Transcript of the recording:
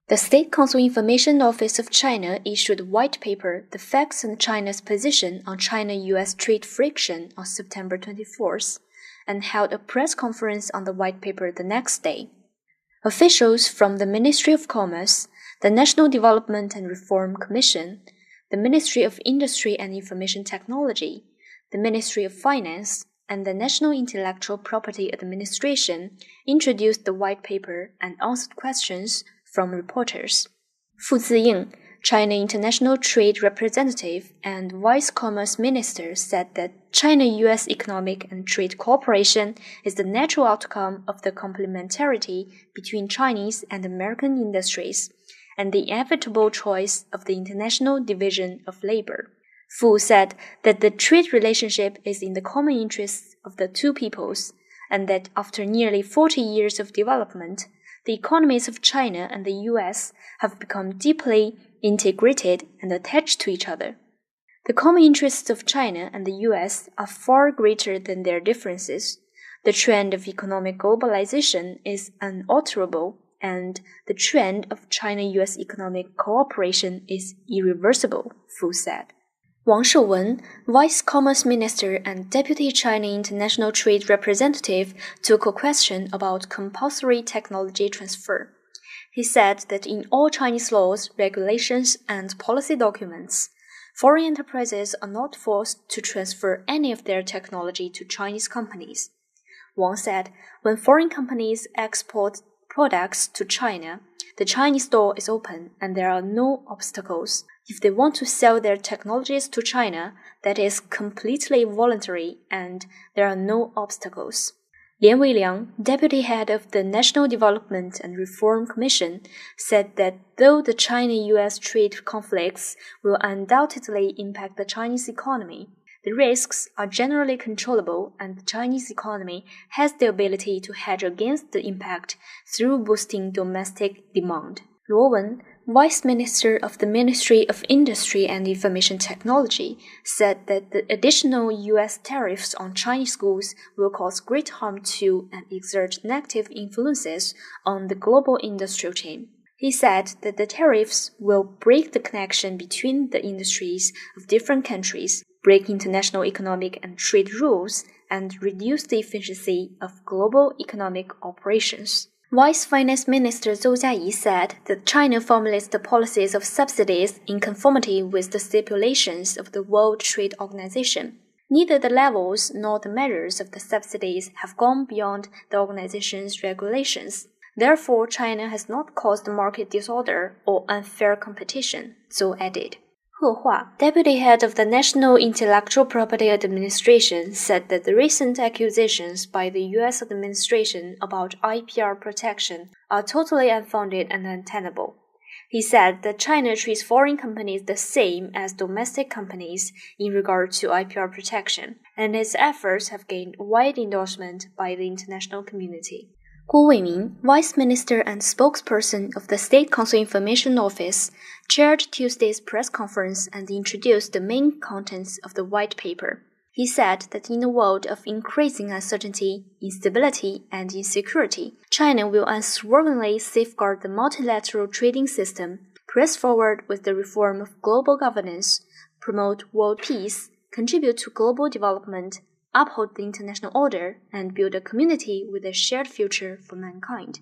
The State Council Information Office of China issued a white paper, The Facts and China's Position on China-US Trade Friction, on September 24th, and held a press conference on the white paper the next day. Officials from the Ministry of Commerce, the National Development and Reform Commission, the Ministry of Industry and Information Technology, the Ministry of Finance, and the National Intellectual Property Administration introduced the white paper and answered questions from reporters. Fu Ziying, China International Trade Representative and Vice Commerce Minister, said that China-US economic and trade cooperation is the natural outcome of the complementarity between Chinese and American industries and the inevitable choice of the international division of labor. Fu said that the trade relationship is in the common interests of the two peoples, and that after nearly 40 years of development, the economies of China and the US have become deeply integrated and attached to each other. The common interests of China and the US are far greater than their differences. The trend of economic globalization is unalterable, and the trend of China-US economic cooperation is irreversible, Fu said. Wang Shouwen, Vice Commerce Minister and Deputy China International Trade Representative, took a question about compulsory technology transfer. He said that in all Chinese laws, regulations, and policy documents, foreign enterprises are not forced to transfer any of their technology to Chinese companies. Wang said, when foreign companies export products to China, the Chinese door is open and there are no obstacles. If they want to sell their technologies to China, that is completely voluntary and there are no obstacles. Lian Weiliang, deputy head of the National Development and Reform Commission, said that though the China-US trade conflicts will undoubtedly impact the Chinese economy, the risks are generally controllable and the Chinese economy has the ability to hedge against the impact through boosting domestic demand. Luo Wen, Vice Minister of the Ministry of Industry and Information Technology, said that the additional U.S. tariffs on Chinese goods will cause great harm to and exert negative influences on the global industrial chain. He said that the tariffs will break the connection between the industries of different countries, break international economic and trade rules, and reduce the efficiency of global economic operations. Vice Finance Minister Zhou Jiayi said that China formulates the policies of subsidies in conformity with the stipulations of the World Trade Organization. Neither the levels nor the measures of the subsidies have gone beyond the organization's regulations. Therefore, China has not caused market disorder or unfair competition, Zhou added. He Hua, deputy head of the National Intellectual Property Administration, said that the recent accusations by the U.S. administration about IPR protection are totally unfounded and untenable. He said that China treats foreign companies the same as domestic companies in regard to IPR protection, and its efforts have gained wide endorsement by the international community. Guo Weiming, Vice Minister and spokesperson of the State Council Information Office, chaired Tuesday's press conference and introduced the main contents of the white paper. He said that in a world of increasing uncertainty, instability, and insecurity, China will unswervingly safeguard the multilateral trading system, press forward with the reform of global governance, promote world peace, contribute to global development, uphold the international order, and build a community with a shared future for mankind.